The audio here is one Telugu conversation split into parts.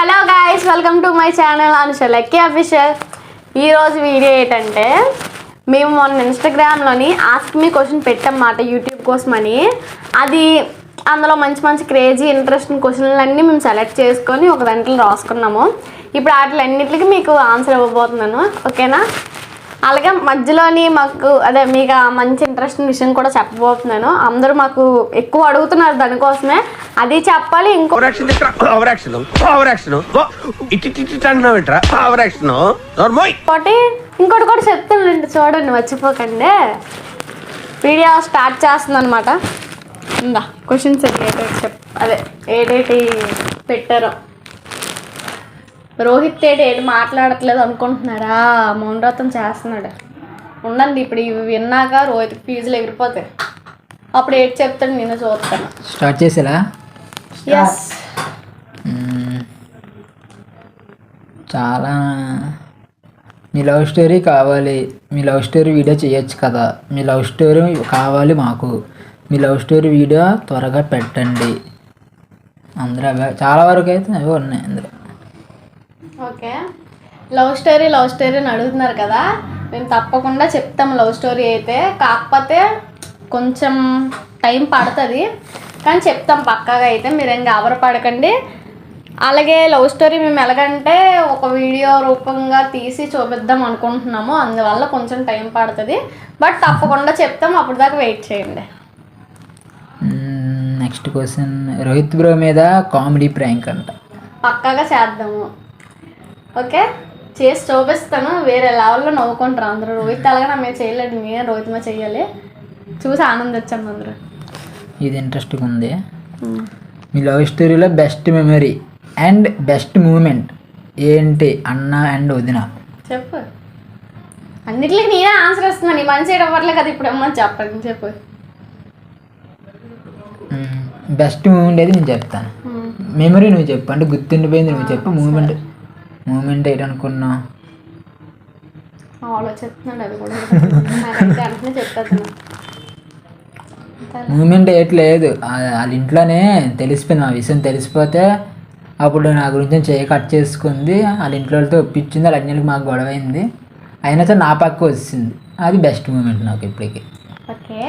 Hello guys, welcome to my channel Anusha lucky official. ఈరోజు వీడియో ఏంటంటే, మేము మొన్న ఇన్స్టాగ్రామ్లోని ఆస్క్ మీ క్వశ్చన్ పెట్టామన్నమాట యూట్యూబ్ కోసమని. అది అందులో మంచి మంచి క్రేజీ ఇంట్రెస్టింగ్ క్వశ్చన్లన్నీ మేము సెలెక్ట్ చేసుకొని ఒక దాంట్లో రాసుకున్నాము. ఇప్పుడు వాటిలన్నిటికీ మీకు ఆన్సర్ ఇవ్వబోతున్నాను, ఓకేనా? అలాగే మధ్యలోని మాకు మీకు మంచి ఇంట్రెస్టింగ్ విషయం కూడా చెప్పబోతున్నాను. అందరూ మాకు ఎక్కువ అడుగుతున్నారు దానికోసమే, అది చెప్పాలి. ఇంకోటి కూడా చెప్తానండి, చూడండి, మర్చిపోకండి. వీడియో స్టార్ట్ చేస్తుంది అనమాట. ఇందా క్వశ్చన్స్ ఏటేటి పెట్టారో. రోహిత్ ఏటి మాట్లాడట్లేదు అనుకుంటున్నారా? మౌనవ్రతం చేస్తున్నాడు. ఉండండి, ఇప్పుడు ఇవి విన్నాక రోహిత్ ఫీజులు ఎగిరిపోతాయి. అప్పుడు ఏటి చెప్తాడు నేను చూస్తాను. స్టార్ట్ చేసేలా? ఎస్. చాలా మీ లవ్ స్టోరీ కావాలి, మీ లవ్ స్టోరీ వీడియో చేయొచ్చు కదా, మీ లవ్ స్టోరీ కావాలి మాకు, మీ లవ్ స్టోరీ వీడియో త్వరగా పెట్టండి. అందరూ చాలా వరకు అయితే అవి ఉన్నాయి అందులో. ఓకే, లవ్ స్టోరీ అని అడుగుతున్నారు కదా, మేము తప్పకుండా చెప్తాం లవ్ స్టోరీ అయితే. కాకపోతే కొంచెం టైం పడుతుంది, కానీ చెప్తాం పక్కాగా అయితే. మీరేం గాబరపడకండి. అలాగే లవ్ స్టోరీ మేము ఎలాగంటే ఒక వీడియో రూపంగా తీసి చూపిద్దాం అనుకుంటున్నాము, అందువల్ల కొంచెం టైం పడుతుంది. బట్ తప్పకుండా చెప్తాం, అప్పుడు దాకా వెయిట్ చేయండి. నెక్స్ట్ క్వశ్చన్, రోహిత్ బ్రో మీద కామెడీ ప్రాంక్ అంట. పక్కాగా చేద్దాము, ఓకే? చేసి చూపిస్తాను. వేరే లెవెల్లో నవ్వుకుంటారు అందరూ. రోహిత్ అలాగే నా మీద చేయలేదు, నేను రోహిత్ మీద చెయ్యాలి. చూసి ఆనందించండి అందరూ. ఇది ఇంట్రెస్టింగ్ ఉంది. మీ లవ్ స్టోరీలో best memory and best moment ఏంటి అన్న అండ్ వదిన? చెప్పు. అన్నిటికీ నేనే ఆన్సర్ ఇస్తున్నాను, నీ మంచి చేయడం వల్లే కదా ఇప్పుడు అమ్మని చెప్పండి. చెప్పు. బెస్ట్ మూమెంట్ అయితే నేను చెప్తాను, మెమరీ నువ్వు చెప్పు. అంటే గుర్తుండిపోయింది నువ్వు చెప్పు. మూమెంట్ ఏంటనుకున్నా? ఆలోచిస్తున్నాడు, అది కూడా చెప్తాను. మూమెంట్ ఏట్లేదు, వాళ్ళ ఇంట్లోనే తెలిసిపోయింది ఆ విషయం. తెలిసిపోతే అప్పుడు నా గురించి కట్ చేసుకుంది, వాళ్ళ ఇంట్లోతో ఒప్పించింది. వాళ్ళ అన్నిటికి మాకు గొడవ అయింది, అయినా సరే నా పక్క వచ్చింది. అది బెస్ట్ మూమెంట్ నాకు ఇప్పటికి. Okay,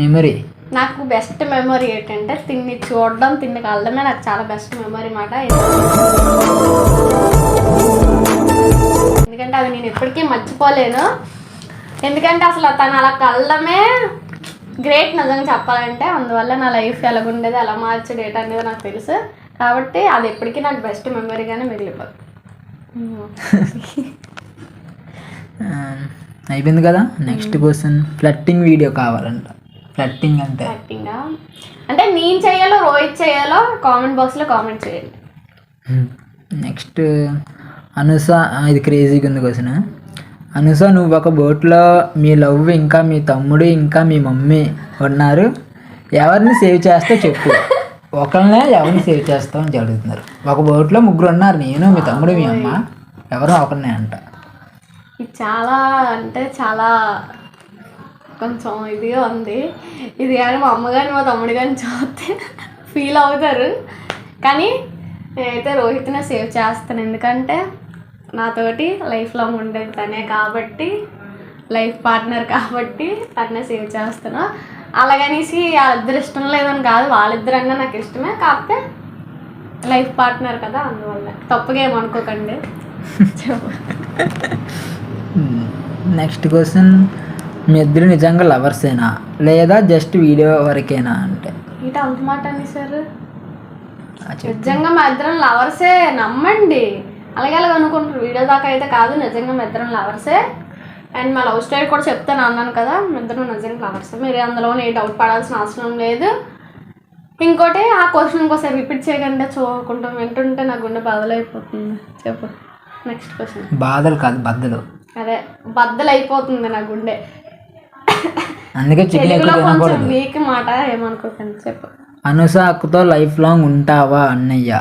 memory. నాకు బెస్ట్ మెమరీ ఏంటంటే తిన్ని చూడడం, తిన్ని కలడమే నాకు చాలా బెస్ట్ మెమరీ మాట. ఎందుకంటే అది నేను ఎప్పటికీ మర్చిపోలేను. ఎందుకంటే అసలు తను అలా కలడమే గ్రేట్ నిజంగా చెప్పాలంటే. అందువల్ల నా లైఫ్ ఎలాగుండేది, ఎలా మార్చే డేట్ అనేది నాకు తెలుసు. కాబట్టి అది ఎప్పటికీ నాకు బెస్ట్ మెమరీగానే మిగిలిపోతుంది. అయిపోయింది కదా. నెక్స్ట్ క్వశ్చన్, ఫ్లట్టింగ్ వీడియో కావాలంట. ఫ్లట్టింగ్ అంటే నేను చేయాలో రోహిత్ చేయాలో కామెంట్ బాక్స్లో కామెంట్ చేయండి. నెక్స్ట్ అనుష, ఇది క్రేజీగా ఉంది క్వశ్చన్. అనుష, నువ్వు ఒక బోట్లో మీ లవ్ ఇంకా మీ తమ్ముడు ఇంకా మీ మమ్మీ ఉన్నారు, ఎవరిని సేవ్ చేస్తావు చెప్పు. ఒకరినే ఎవరిని సేవ్ చేస్తావు అని అడుగుతున్నారు. ఒక బోట్లో ముగ్గురు ఉన్నారు, నేను, మీ తమ్ముడు, మీ అమ్మ, ఎవరో ఒకరినే అంట. ఇది చాలా అంటే చాలా కొంచెం ఇదిగా ఉంది. ఇది కానీ మా అమ్మ కానీ మా తమ్ముడు కానీ చూస్తే ఫీల్ అవుతారు. కానీ నేనైతే రోహిత్నే సేవ్ చేస్తాను, ఎందుకంటే నాతోటి లైఫ్ లాంగ్ ఉండేది తనే కాబట్టి, లైఫ్ పార్ట్నర్ కాబట్టి తనే సేవ్ చేస్తాను. అలాగనేసి వాళ్ళిద్దరు ఇష్టం లేదని కాదు, వాళ్ళిద్దరన్నా నాకు ఇష్టమే, కాకపోతే లైఫ్ పార్ట్నర్ కదా, అందువల్ల. తప్పుగా ఏమనుకోకండి. నెక్స్ట్ క్వశ్చన్, మీ ఇద్దరు నిజంగా లవర్సేనా లేదా జస్ట్ వీడియో వరకేనా అంటే? ఇట అంత మాట అనేసారు. నిజంగా మా ఇద్దరం లవర్సే, నమ్మండి. అలాగే అనుకుంటారు, వీడియో దాకా అయితే కాదు. నిజంగా మా ఇద్దరం లవర్సే. అండ్ మా లవ్ స్టోరీ కూడా చెప్తాను అన్నాను కదా, మా ఇద్దరం నిజంగా లవర్సే. మీరు అందులో ఏ డౌట్ పడాల్సిన అవసరం లేదు. ఇంకోటి, ఆ క్వశ్చన్ ఇంకోసారి రిపీట్ చేయకుండా చూడకుండా వింటుంటే నా గుండె బదులైపోతుంది. చెప్పు. Next question. బాధలు కాదు, బద్దలు. అదే, బద్దలు అయిపోతుంది నా గుండె. అందుకే కొంచెం వీక్ మాట, ఏమనుకోకండి. చెప్పు. అనుష అక్కతో లైఫ్ లాంగ్ ఉంటావా అన్నయ్య?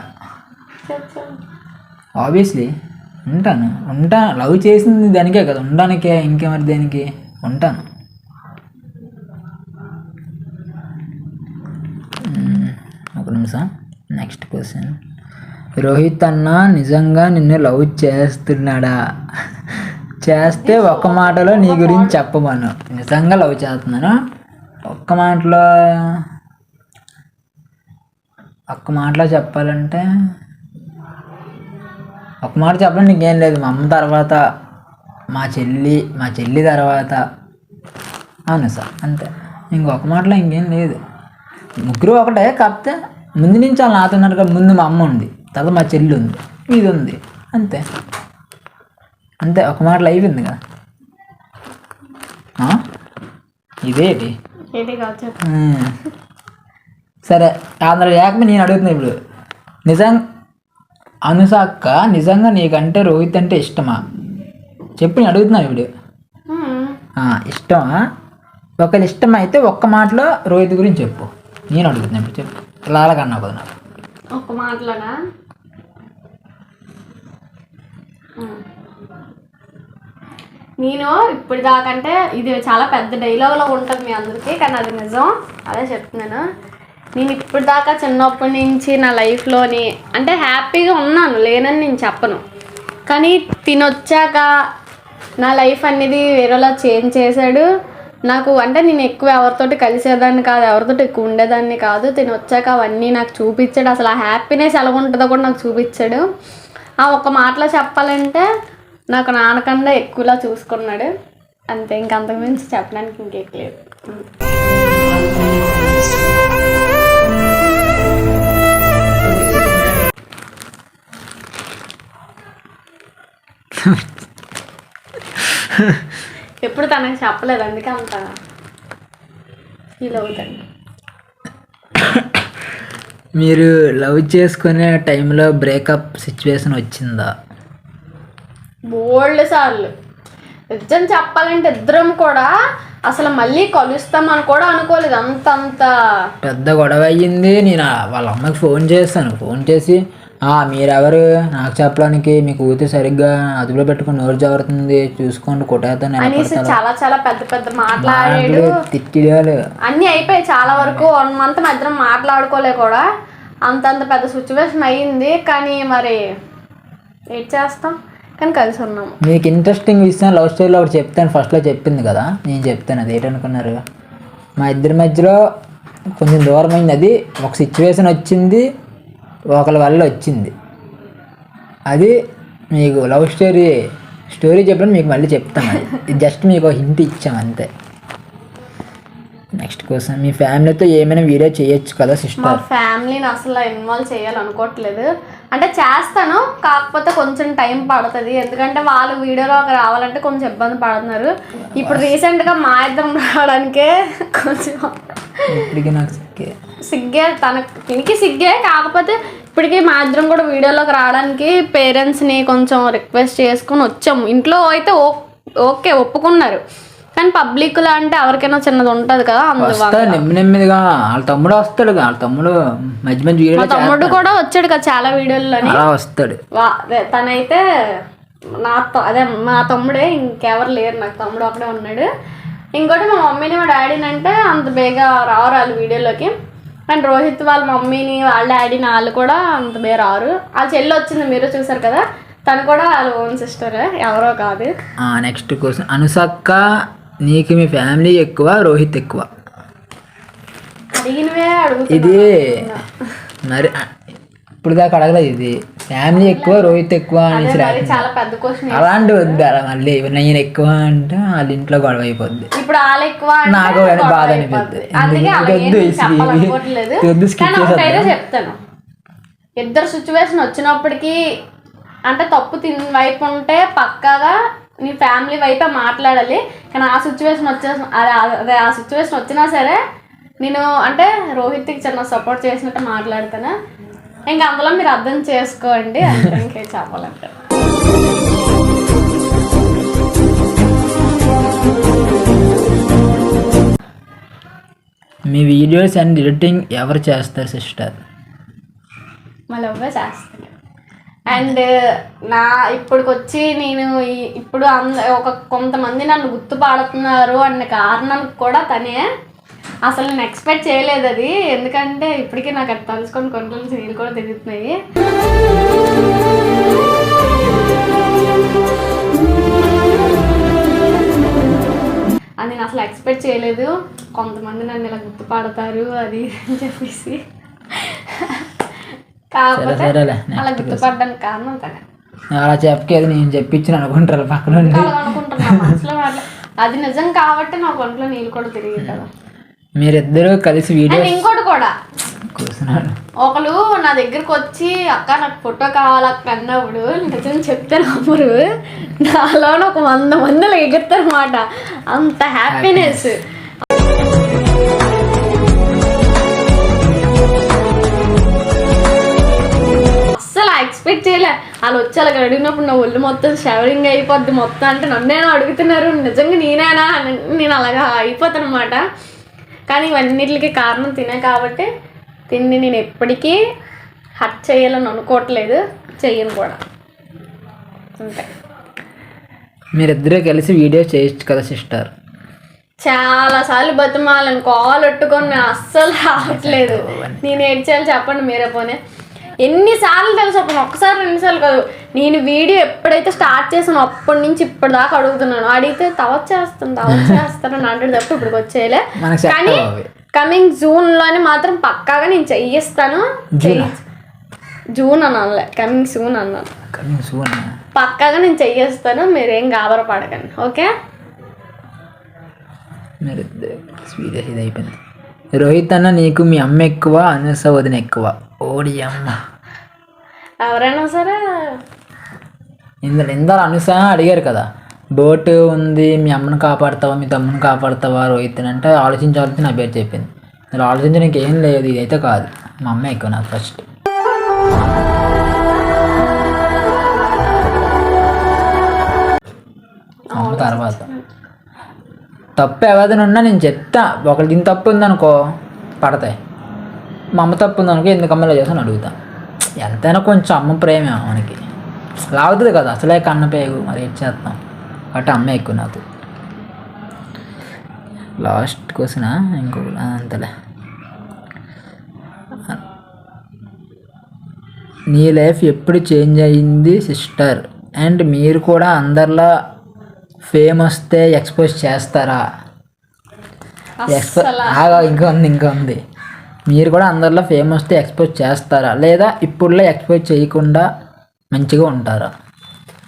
ఆబ్వియస్లీ ఉంటాను. లవ్ చేసింది దానికే కదా, ఉండడానికే. ఇంకెవరి దేనికి? ఉంటాను. ఒక నిమిషం. నెక్స్ట్ క్వశ్చన్, రోహిత్ అన్న నిజంగా నిన్ను లవ్ చేస్తున్నాడా? చేస్తే ఒక్క మాటలో నీ గురించి చెప్పమను. నిజంగా లవ్ చేస్తున్నాను. ఒక్క మాటలో చెప్పాలంటే ఒక మాట చెప్పాలంటే ఇంకేం లేదు. మా అమ్మ తర్వాత మా చెల్లి తర్వాత అనుస, అంతే. ఇంకొక మాటలో ఇంకేం లేదు. ముగ్గురు ఒకటే, కాకపోతే ముందు నుంచి వాళ్ళు నాతో ఉన్నారు కదా. ముందు మా అమ్మ ఉంది, తర్వాత మా చెల్లి ఉంది, ఇది ఉంది, అంతే. ఒక మాటలో అయిపోయింది కదా. ఇదేంటి సరే, అందరూ లేకపోతే నేను అడుగుతున్నా ఇప్పుడు. అనుస అక్క, నిజంగా నీకంటే రోహిత్ అంటే ఇష్టమా? చెప్పి నేను అడుగుతున్నా ఇప్పుడు. ఇష్టమా? ఒకవేళ ఇష్టం అయితే ఒక్క మాటలో రోహిత్ గురించి చెప్పు. నేను అడుగుతున్నా ఇప్పుడు, చెప్పు. లాలకన్నా కదా నాకు ఒక్క మాటలోనా? నేను ఇప్పుడు దాకంటే ఇది చాలా పెద్ద డైలాగ్లో ఉంటుంది మీ అందరికీ, కానీ అది నిజం. అదే చెప్తున్నాను. నేను ఇప్పుడు దాకా చిన్నప్పటి నుంచి నా లైఫ్లోని అంటే హ్యాపీగా ఉన్నాను, లేనని నేను చెప్పను. కానీ తినొచ్చాక నా లైఫ్ అనేది వేరేలా చేంజ్ చేశాడు నాకు. అంటే నేను ఎక్కువ ఎవరితోటి కలిసేదాన్ని కాదు, ఎవరితోటి ఎక్కువ ఉండేదాన్ని కాదు. తినొచ్చాక అవన్నీ నాకు చూపించాడు. అసలు ఆ హ్యాపీనెస్ ఎలా ఉంటుందో కూడా నాకు చూపించాడు. ఆ ఒక్క మాటలో చెప్పాలంటే నాకు నాన్నకన్నా ఎక్కువలా చూసుకున్నాడు, అంతే. ఇంకంతకు మించి చెప్పడానికి ఇంకెక్కలేదు. ఎప్పుడు తనకి చెప్పలేదు, అందుకే అంత ఫీల్ అవుతాను. మీరు లవ్ చేసుకునే టైంలో బ్రేకప్ సిచ్యువేషన్ వచ్చిందా? బోల్డ్ సార్లు. నిజం చెప్పాలంటే ఇద్దరం కూడా అసలు మళ్ళీ కలుస్తామని కూడా అనుకోలేదు. అంత పెద్ద గొడవ అయ్యింది. నేను వాళ్ళ అమ్మకి ఫోన్ చేశాను. ఫోన్ చేసి మీరెవరు నాకు చెప్పడానికి, మీ కూతురు సరిగ్గా అదుపులో పెట్టుకుని నోరు జారుతుంది, చూసుకోండి, కొట్టేస్తాను అనేసి చాలా చాలా పెద్ద పెద్ద మాట్లాడాడు, తిట్టిడాలు అన్నీ అయిపోయి. చాలా వరకు 1 month మధ్య మాట్లాడుకోలే కూడా. అంత పెద్ద సిచ్యువేషన్ అయ్యింది. కానీ మరి ఏం చేస్తాం, కానీ కలిసి ఉన్నాము. మీకు ఇంట్రెస్టింగ్ విషయం లవ్ స్టోరీలో ఒకటి చెప్తాను. ఫస్ట్లో చెప్పింది కదా, నేను చెప్తాను. అది ఏంటనుకున్నారు, మా ఇద్దరి మధ్యలో కొంచెం దూరం అయింది. అది ఒక సిచ్యువేషన్ వచ్చింది, ఒకరి వల్ల వచ్చింది. అది మీకు లవ్ స్టోరీ చెప్పడం మీకు మళ్ళీ చెప్తాను. అది జస్ట్ మీకు హింట్ ఇచ్చాం అంతే. నెక్స్ట్ కోసం, మీ ఫ్యామిలీతో ఏమైనా వీడియో చేయొచ్చు కదా సిస్టర్? మా ఫ్యామిలీని అసలు ఇన్వాల్వ్ చేయాలనుకోవట్లేదు. అంటే చేస్తాను, కాకపోతే కొంచెం టైం పడుతుంది. ఎందుకంటే వాళ్ళు వీడియోలోకి రావాలంటే కొంచెం ఇబ్బంది పడుతున్నారు. ఇప్పుడు రీసెంట్గా మా ఇద్దరం రావడానికే కొంచెం ఇప్పటికీ నాకు సిగ్గే, తనకి సిగ్గే. కాకపోతే ఇప్పటికీ మా ఇద్దరం కూడా వీడియోలోకి రావడానికి పేరెంట్స్ని కొంచెం రిక్వెస్ట్ చేసుకొని వచ్చాము. ఇంట్లో అయితే ఓకే ఒప్పుకున్నారు, కానీ పబ్లిక్లో అంటే ఎవరికైనా చిన్నది ఉంటుంది కదా. నెమ్మదిగా వాళ్ళ తమ్ముడు వస్తాడు. వాళ్ళ తమ్ముడు మధ్య మా తమ్ముడు కూడా వచ్చాడు కదా చాలా వీడియోల్లోని వస్తాడు. తనైతే మా తమ్ముడే, ఇంకెవరు లేరు. నాకు తమ్ముడు ఒకడే ఉన్నాడు. ఇంకోటి మా మమ్మీని మా డాడీని అంటే అంత బేగా రారు వాళ్ళు వీడియోలోకి. అండ్ రోహిత్ వాళ్ళ మమ్మీని వాళ్ళ డాడీని వాళ్ళు కూడా అంత బేగా రారు. ఆ చెల్లి వచ్చింది, మీరు చూసారు కదా, తను కూడా వాళ్ళ ఓన్ సిస్టర్, ఎవరో కాదు. నెక్స్ట్ క్వశ్చన్, అనుసక్క నీకు మీ ఫ్యామిలీ ఎక్కువ, రోహిత్ ఎక్కువ? అడిగినవే ఇది మరి ఇప్పుడు దాకా అడగలేదు. ఇది ఫ్యామిలీ ఎక్కువ, రోహిత్ ఎక్కువ అనేసి చాలా పెద్ద క్వశ్చన్. అలాంటి వద్దు. అలా మళ్ళీ నేను ఎక్కువ అంటే వాళ్ళ ఇంట్లో గొడవ అయిపోద్ది. ఇప్పుడు వాళ్ళు ఎక్కువ నాకు బాధ అనిపిస్తుంది. చెప్తాను, ఇద్దరు సిచ్యువేషన్ వచ్చినప్పటికీ అంటే తప్పు తిని వైపు ఉంటే పక్కాగా నీ ఫ్యామిలీ వైపే మాట్లాడాలి. కానీ ఆ సిచ్యువేషన్ ఆ సిచ్యువేషన్ వచ్చినా సరే నేను అంటే రోహిత్కి చిన్న సపోర్ట్ చేసినట్టు మాట్లాడతాను. ఇంకా అందులో మీరు అర్థం చేసుకోండి అంటే ఇంకే చెప్పాలంటే. మీ వీడియోస్ అండ్ ఎడిటింగ్ ఎవరు చేస్తారు సిస్టర్? మళ్ళీ ఎవరో చేస్తారు. అండ్ నా ఇప్పటికొచ్చి నేను ఇప్పుడు కొంతమంది నన్ను గుర్తుపడుతున్నారు అన్న కారణం కూడా తనే. అసలు నేను ఎక్స్పెక్ట్ చేయలేదు అది, ఎందుకంటే ఇప్పటికీ నాకు అది తలుచుకొని కొంచెం నీళ్ళు కూడా తిరుగుతున్నాయి. అది నేను అసలు ఎక్స్పెక్ట్ చేయలేదు. కొంతమంది నన్ను ఇలా గుర్తుపడతారు అది అని చెప్పేసి, కాకపోతే అలా గుర్తుపడడానికి కారణం తనే. అలా చెప్పకేది నేను చెప్పించిన అనుకుంటారు పక్కన అనుకుంటున్నా మనసులో. అది నిజం కాబట్టి నాకు ఒంట్లో నీళ్ళు కూడా తిరిగి కదా. మీరిద్దరూ కలిసి వీడియో. ఇంకోటి కూడా ఒకరు నా దగ్గరకు వచ్చి అక్క నాకు ఫోటో కావాలక్క అన్నప్పుడు నిజం చెప్తే నమ్మరు, నాలో ఒక 100 మందిలో ఎగురుతారు అన్నమాట. అంత హ్యాపీనెస్. అస్సలు ఎక్స్పెక్ట్ చేయలే. వాళ్ళు వచ్చి అలా అడిగినప్పుడు నా ఒళ్ళు మొత్తం షవరింగ్ అయిపోద్ది మొత్తం. అంటే నన్నేనా అడుగుతున్నారు, నిజంగా నేనేనా, నేను అలాగా అయిపోతాను అనమాట. కానీ ఇవన్నిటికి కారణం తినే కాబట్టి తిండి నేను ఎప్పటికీ హర్ట్ చేయాలని అనుకోవట్లేదు, చెయ్యను కూడా. అంతే. మీరిద్దరూ కలిసి వీడియో చేయొచ్చు కదా సిస్టర్. చాలాసార్లు బతిమాలను కాల్ పెట్టుకొని నేను అస్సలు రావట్లేదు. నేను ఏడ్చేయాలి చెప్పండి మీరే. పోనీ ఎన్నిసార్లు తెలుసు, అప్పుడు ఒక్కసారి 2 సార్లు కాదు. నేను వీడియో ఎప్పుడైతే స్టార్ట్ చేసానో అప్పటి నుంచి ఇప్పటిదాకా అడుగుతున్నాను. అడిగితే తవచ్ చేస్తాను అని అంటే తప్ప ఇప్పటికి వచ్చేయలే. కానీ కమింగ్ జూన్లోని మాత్రం పక్కాగా నేను చెయ్యిస్తాను. జూన్ అనాలే, కమింగ్ సూన్ అన్నాను. పక్కాగా నేను చెయ్యిస్తాను, మీరేం గాబరపడకండి. ఓకే. ఇది అయిపోయింది. రోహిత్ అన్న నీకు మీ అమ్మ ఎక్కువ, అనూస వదిన ఎక్కువ? ఓడి అమ్మ, ఎవరైనా సరే. ఇందరూ అనూస అడిగారు కదా, బోటు ఉంది, మీ అమ్మను కాపాడుతావా మీ తమ్ముని కాపాడుతావా రోహిత్ అంటే ఆలోచించి నా పేరు చెప్పింది. మీరు ఆలోచించడానికి ఏం లేదు, ఇదైతే కాదు. మా అమ్మ ఎక్కువ నాకు ఫస్ట్. అమ్మ తర్వాత. తప్పు ఎవరైనా ఉన్నా నేను చెప్తా. ఒకరి దీని తప్పు ఉందనుకో పడతాయి, మా అమ్మ తప్పు ఉందనుకో ఎందుకు అమ్మలో చేస్తాను అడుగుతా. ఎంతైనా కొంచెం అమ్మ ప్రేమే మనకి లాగుతుంది కదా, అసలే కన్నపేగు, మరి ఏం చేస్తాం. కాబట్టి అమ్మ ఎక్కువ నాకు. లాస్ట్ క్వశ్చన్ ఇంకో అంతలే. నీ లైఫ్ ఎప్పుడు చేంజ్ అయ్యింది సిస్టర్? అండ్ మీరు కూడా అందరిలా ఫేమ్ వస్తే ఎక్స్పోజ్ చేస్తారా? ఇంకా ఉంది. మీరు కూడా అందరిలో ఫేమ్ వస్తే ఎక్స్పోజ్ చేస్తారా, లేదా ఇప్పుడులో ఎక్స్పోజ్ చేయకుండా మంచిగా ఉంటారా?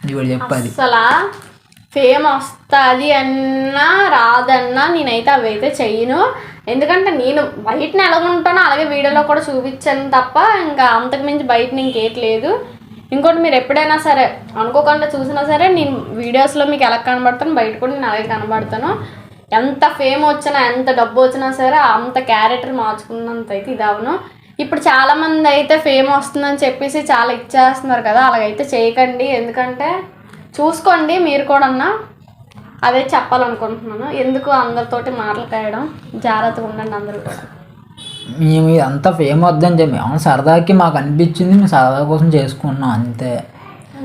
ఇప్పుడు చెప్పాలి. అసలు ఫేమ్ వస్తుంది అన్నా రాదన్నా నేనైతే అవి అయితే చెయ్యను. ఎందుకంటే నేను బయటని ఎలా ఉంటానో అలాగే వీడియోలో కూడా చూపించాను తప్ప ఇంకా అంతకుమించి బయట ఇంకేట్లేదు. ఇంకోటి మీరు ఎప్పుడైనా సరే అనుకోకుండా చూసినా సరే నేను వీడియోస్లో మీకు ఎలా కనబడతాను, బయట కూడా నేను అలాగే కనబడతాను. ఎంత ఫేమ్ వచ్చినా ఎంత డబ్బు వచ్చినా సరే అంత క్యారెక్టర్ మార్చుకున్నంత అయితే ఇది అవును. ఇప్పుడు చాలామంది అయితే ఫేమ్ వస్తుందని చెప్పేసి చాలా ఇచ్చేస్తున్నారు కదా, అలాగైతే చేయకండి. ఎందుకంటే చూసుకోండి మీరు కూడా అదే చెప్పాలనుకుంటున్నాను. ఎందుకు అందరితోటి మాటలు కాయడం, జాగ్రత్తగా ఉండండి అందరూ కూడా. మేము అంతా ఫేమ్ వద్దని చెప్పి అవును సరదాకి మాకు అనిపించింది, మేము సరదా కోసం చేసుకున్నాం అంతే.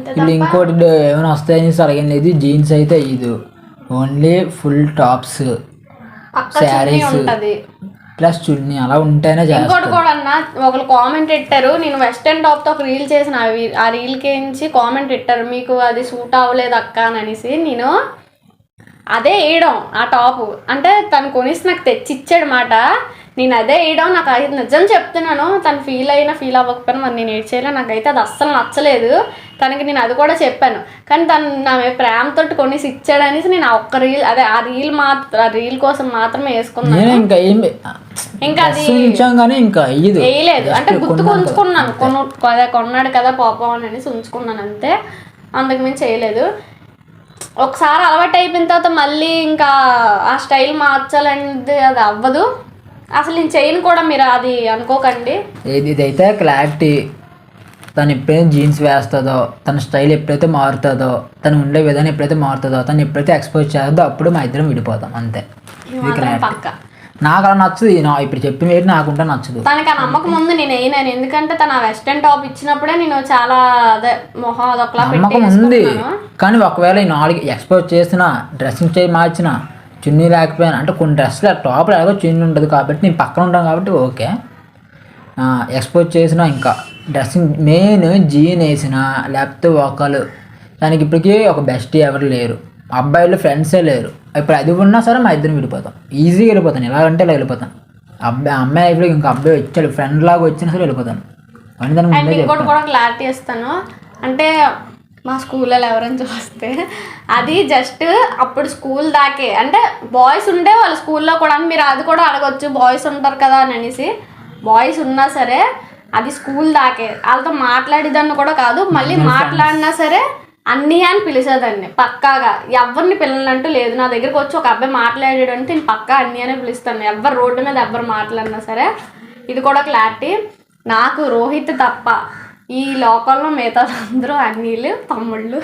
ఇప్పుడు ఇంకోటి ఏమైనా వస్తాయని అడిగిన లేదు. జీన్స్ అయితే ఇది only full tops, saris plus chunni అలా ఉంటేనే చేస్తాం. ఇంకోటి కూడా ఒకరు కామెంట్ పెట్టారు, నేను వెస్టర్న్ టాప్తో ఒక రీల్ చేసిన, ఆ రీల్కి కామెంట్ పెట్టారు మీకు అది సూట్ అవ్వలేదు అక్క అని అనేసి. నేను అదే వేయడం ఆ టాపు అంటే తను కొనిసి నాకు తెచ్చి ఇచ్చాడు మాట. నేను అదే వేయడం నాకు అది నిజం చెప్తున్నాను. తను ఫీల్ అయినా ఫీల్ అవ్వకపోయినా మరి నేను ఏడ్ చేయలే. నాకైతే అది అస్సలు నచ్చలేదు. తనకి నేను అది కూడా చెప్పాను. కానీ తను నా ప్రేమతో కొనిసి ఇచ్చాడు అనేసి నేను ఆ ఒక్క రీల్ అదే ఆ రీల్ కోసం మాత్రమే వేసుకున్నాను. ఇంకా అది వేయలేదు. అంటే గుర్తుకు ఉంచుకున్నాను, కొన్నాడు కదా పాపం అని అనేసి ఉంచుకున్నాను అంతే, అందుకుమించి చేయలేదు. ఒకసారి అలవాటు అయిపోయిన తర్వాత మళ్ళీ ఇంకా ఆ స్టైల్ మార్చాలంటే అది అవ్వదు. అసలు నేను చేయను కూడా, మీరు అది అనుకోకండి. ఇదైతే క్లారిటీ. తను ఎప్పుడైతే జీన్స్ వేస్తుందో, తన స్టైల్ ఎప్పుడైతే మారుతుందో, తను ఉండే విధానం ఎప్పుడైతే మారుతుందో, తను ఎప్పుడైతే ఎక్స్పోజ్ చేస్తుందో అప్పుడు మా ఇద్దరం విడిపోతాం అంతే. ఇది క్లారిటీ. నాకు అలా నచ్చదు. ఇప్పుడు చెప్పిన ఏంటి నాకుంటే నచ్చదు. తనకి ఆ నమ్మకం ముందు నేను వేయను. ఎందుకంటే తన వెస్టర్న్ టాప్ ఇచ్చినప్పుడే నేను చాలా అదే మొహం అదొకలా నమ్మకం ఉంది. కానీ ఒకవేళ ఈ 4 ఎక్స్పోజ్ చేసిన, డ్రెస్సింగ్ స్టైల్ మార్చిన, చున్నీ లేకపోయినా అంటే కొన్ని డ్రెస్సులు టాప్లో ఎలాగో చున్నీ ఉంటుంది కాబట్టి నేను పక్కన ఉంటాను కాబట్టి ఓకే. ఎక్స్పోజ్ చేసిన ఇంకా డ్రెస్సింగ్ మెయిన్ జీన్ వేసిన లేకపోతే ఒకళ్ళు దానికి ఇప్పటికీ ఒక బెస్ట్ ఎవరు లేరు, అబ్బాయిలు ఫ్రెండ్సే లేరు. ఇప్పుడు అది ఉన్నా సరే మా ఇద్దరం విడిపోతాం, ఈజీగా వెళ్ళిపోతాను. ఎలాగంటే ఇలా వెళ్ళిపోతాను. అమ్మాయి లైఫ్లో ఇంకా అబ్బాయి వచ్చాడు ఫ్రెండ్ లాగా వచ్చినా సరే వెళ్ళిపోతాను అని దానికి అండ్ ముందే ఇంకోటి చెప్తాను. కూడా క్లారిటీ ఇస్తాను, అంటే మా స్కూల్లో ఎవరైనా చూస్తే అది జస్ట్ అప్పుడు స్కూల్ దాకే, అంటే బాయ్స్ ఉంటే వాళ్ళ స్కూల్లో కూడా మీరు అది కూడా అడగొచ్చు బాయ్స్ ఉంటారు కదా అని అనేసి. బాయ్స్ ఉన్నా సరే అది స్కూల్ దాకే, వాళ్ళతో మాట్లాడేదాన్ని కూడా కాదు. మళ్ళీ మాట్లాడినా సరే అన్నయ్య అని పిలిచేదాన్ని పక్కాగా. ఎవరిని పిల్లలంటూ లేదు. నా దగ్గరకు వచ్చి ఒక అబ్బాయి మాట్లాడాడు అంటే నేను పక్కా అన్నయ్య అనే పిలుస్తాను, ఎవరు రోడ్డు మీద ఎవరు మాట్లాడినా సరే. ఇది కూడా క్లారిటీ. నాకు రోహిత్ తప్ప ఈ లోకల్లో మిగతా అందరూ అన్నీళ్ళు తమ్ముళ్ళు.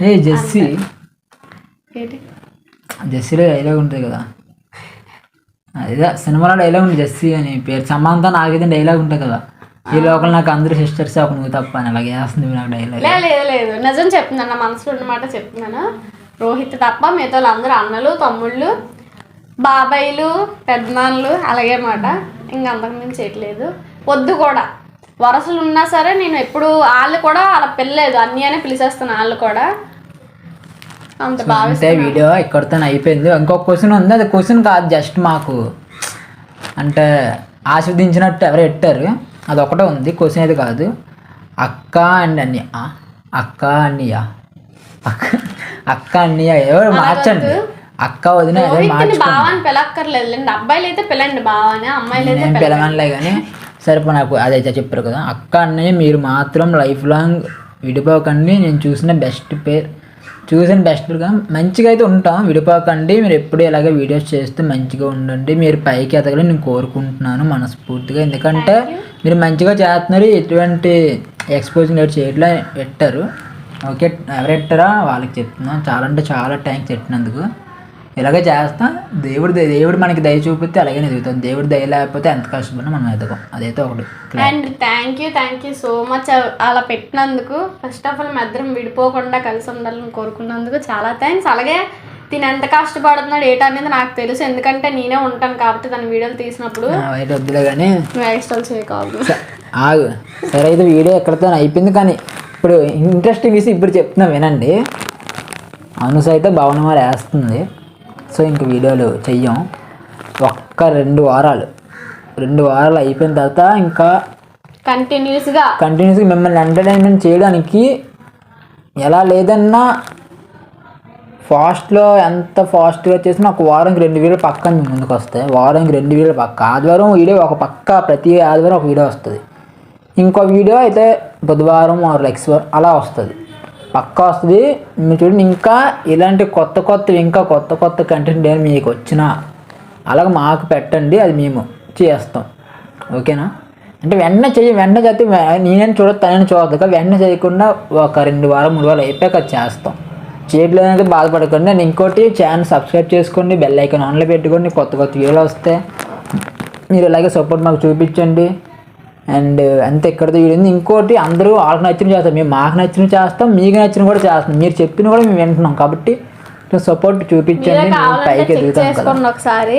ఏ జెస్సీ, ఏంటి జెస్సీలో డైలాగ్ ఉంటుంది కదా, అదే సినిమాలో డైలాగ్ ఉంది జెస్సీ అని పేరు. సమాంత నాకైతే డైలాగ్ ఉంటుంది కదా, ఈ లోకల్ నాకు అందరూ సిస్టర్స్ ఒక నువ్వు తప్ప అని అలాగే వేస్తుంది నాకు డైలాగ్. లేదు నిజం చెప్తున్నాను, నా మనసులో ఉన్నమాట చెప్తున్నాను. రోహిత్ తప్ప మిగతా వాళ్ళందరూ అన్నలు తమ్ముళ్ళు బాబాయిలు పెద్దనాన్నలు అలాగే మాట. ఇంకా అంతకుమించి చేయట్లేదు. వద్దు కూడా వరసలు ఉన్నా సరే నేను ఎప్పుడు వాళ్ళు కూడా అలా పిల్లలేదు అన్నయ్యనే పిలిచేస్తాను. వాళ్ళు కూడా అంత బాగా. అంతే, వీడియో ఇక్కడితో అయిపోయింది. ఇంకొక క్వశ్చన్ ఉంది, అది క్వశ్చన్ కాదు, జస్ట్ మాకు అంటే ఆస్వాదించినట్టు ఎవరు పెట్టారు అది ఒకటే ఉంది, క్వశ్చన్ అయితే కాదు. అక్క అండ్ అన్నయ్య, అక్క అన్నయ్య, అక్క అన్నయ్య ఎవరు మార్చండి, అక్క వదిన ఎవరు మార్చండి. బావ అని పిలక్కర్లేదులేండి, అబ్బాయిలు అయితే పిల్లండి బావ అని, అమ్మాయిలు అయితే పిలవనులే కానీ సరిపో. నాకు అదైతే చెప్పారు కదా, అక్క అన్నయ్య మీరు మాత్రం లైఫ్ లాంగ్ విడిపోకండి. నేను చూసిన బెస్ట్ పేరు, చూసిన బెస్ట్గా మంచిగా అయితే ఉంటాం, విడిపోకండి. మీరు ఎప్పుడు ఇలాగే వీడియోస్ చేస్తే మంచిగా ఉండండి, మీరు పైకి ఎదగాలని నేను కోరుకుంటున్నాను మనస్ఫూర్తిగా. ఎందుకంటే మీరు మంచిగా చేస్తున్నారు, ఎటువంటి ఎక్స్పోజింగ్ చేయట్లే పెట్టారు. ఓకే, ఎవరు పెట్టారా వాళ్ళకి చెప్తున్నాను, చాలా అంటే చాలా థ్యాంక్స్ పెట్టినందుకు. ఇలాగే చేస్తా, దేవుడు మనకి దయ చూపిస్తే అలాగే ఎదుగుతాం, దేవుడు దయ లేకపోతే ఎంత కష్టపడినా మనం ఎదగం, అదైతే ఒకటి. And thank you so much అలా పెట్టినందుకు. ఫస్ట్ ఆఫ్ ఆల్ మా ఇద్దరం విడిపోకుండా కలిసి ఉండాలని కోరుకున్నందుకు చాలా థ్యాంక్స్. అలాగే తిని ఎంత కష్టపడుతున్నాడు ఏటనేది నాకు తెలుసు, ఎందుకంటే నేనే ఉంటాను కాబట్టి తన వీడియోలు తీసినప్పుడు. వద్దులే కానీ ఎక్స్ట్రాల్ చేయకాదు, ఆగు. సరే అయితే వీడియో ఎక్కడితో అయిపోయింది, కానీ ఇప్పుడు ఇంట్రెస్టింగ్ విషయం ఇప్పుడు చెప్తున్నా వినండి. అనుస అయితే భవనమాల వేస్తుంది, సో ఇంక వీడియోలు చెయ్యం. ఒక్క 2 వారాలు అయిపోయిన తర్వాత ఇంకా కంటిన్యూస్గా మిమ్మల్ని ఎంటర్టైన్మెంట్ చేయడానికి ఎలా లేదన్నా ఎంత ఫాస్ట్గా చేసినా ఒక వారానికి 2 వీడియోలు పక్క ముందుకు వస్తాయి. వారానికి 2 వీడియోలు పక్క, ఆదివారం వీడియో ఒక పక్క, ప్రతి ఆదివారం ఒక వీడియో వస్తుంది. ఇంకో వీడియో అయితే బుధవారం ఆర్ నెక్స్ట్ అలా వస్తుంది, పక్కా వస్తుంది. మీరు చూడండి, ఇంకా ఇలాంటి కొత్త కంటెంట్ ఏమైనా మీకు వచ్చినా అలాగే మాకు పెట్టండి, అది మేము చేస్తాం. ఓకేనా? అంటే వెంటనే చేస్తే నేనేం చూడదు, తనని చూడదు. వెంటనే చేయకుండా ఒక 2 వారం 3 వారాలు అయిపోయాక అది చేస్తాం. చేయట్లేదంటే బాధపడకండి. నేను ఇంకోటి ఛానల్ సబ్స్క్రైబ్ చేసుకోండి, బెల్ ఐకాన్ ఆన్లో పెట్టుకోండి, కొత్త వీడియోలు వస్తే మీరు ఇలాగే సపోర్ట్ మాకు చూపించండి. అండ్ అంతే, ఇక్కడితో వీడియో. ఇంకోటి, అందరూ వాళ్ళకి నచ్చిన చేస్తాం, మేము మాకు నచ్చిన చేస్తాం, మీకు నచ్చిన కూడా చేస్తాం. మీరు చెప్పిన కూడా మేము వింటున్నాం కాబట్టి సపోర్ట్ చూపించండి, పైకి ఎదుగుతాం కదా. ఒకసారి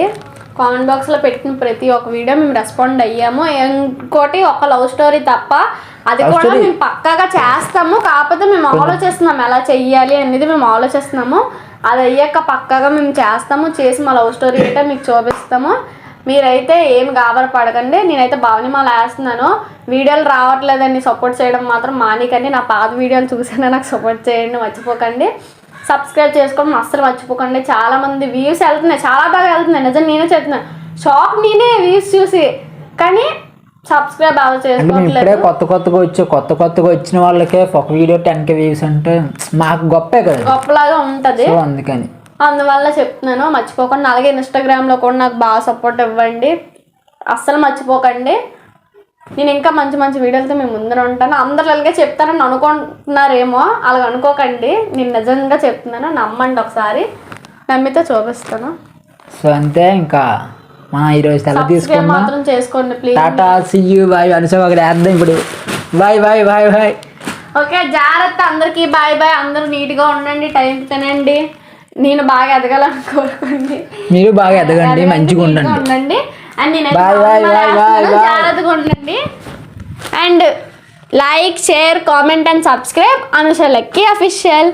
కామెంట్ బాక్స్లో పెట్టిన ప్రతి ఒక్క వీడియో మేము రెస్పాండ్ అయ్యాము. ఇంకోటి ఒక లవ్ స్టోరీ తప్ప అది కూడా మేము పక్కాగా చేస్తాము, కాకపోతే మేము ఆలోచిస్తున్నాము ఎలా చెయ్యాలి అనేది మేము ఆలోచిస్తున్నాము. అది అయ్యాక పక్కాగా మేము చేస్తాము, చేసి మా లవ్ స్టోరీ అయితే మీకు చూపిస్తాము. మీరైతే ఏమి గాబరపడకండి. నేనైతే భవనమాల వేస్తున్నాను, వీడియోలు రావట్లేదని సపోర్ట్ చేయడం మాత్రం మానేకండి. నా పాత వీడియోలు చూసినా నాకు సపోర్ట్ చేయండి, మర్చిపోకండి. సబ్స్క్రైబ్ చేసుకోవడం అస్సలు మర్చిపోకండి. చాలామంది వ్యూస్ వెళ్తున్నాయి, చాలా బాగా వెళ్తున్నాయి, నిజం నేనే చెప్తున్నాను. షాక్ నేనే వ్యూస్ చూసి, కానీ సబ్స్క్రైబ్ బాగా చేసుకోవట్లేదు. కొత్తగా వచ్చిన వాళ్ళకే ఒక వీడియో 10K వ్యూస్ అంటే మాకు గొప్పే కదా, గొప్పలాగా ఉంటుంది. అందుకని అందువల్ల చెప్తున్నాను, మర్చిపోకండి. అలాగే ఇన్స్టాగ్రామ్లో కూడా నాకు బాగా సపోర్ట్ ఇవ్వండి, అస్సలు మర్చిపోకండి. నేను ఇంకా మంచి వీడియోలతో మేము ముందర ఉంటాను. అందరు అలాగే చెప్తానని అనుకుంటున్నారేమో, అలాగ అనుకోకండి. నేను నిజంగా చెప్తున్నాను, నమ్మండి. ఒకసారి నమ్మితే చూపిస్తాను. సో అంతే, ఇంకా మనం ఈరోజు సెలవు తీసుకుందాం. మాత్రం చేసుకోండి please. Tata, see you, bye. Anusa ఒకటి వేద్దాం ఇప్పుడు. బాయ్. ఓకే, జాగ్రత్త అందరికీ. బాయ్. అందరూ నీట్గా ఉండండి, టైంకి తినండి. నేను బాగా ఎదగాలని కోరుకోండి, మీరు బాగా ఎదగండి, మంచిగా ఉండండి. ఉండండి. అండ్ నేను Bye, bye, bye, bye, bye. జాగ్రత్తగా ఉండండి. And like, share, comment and subscribe Anusha lucky official.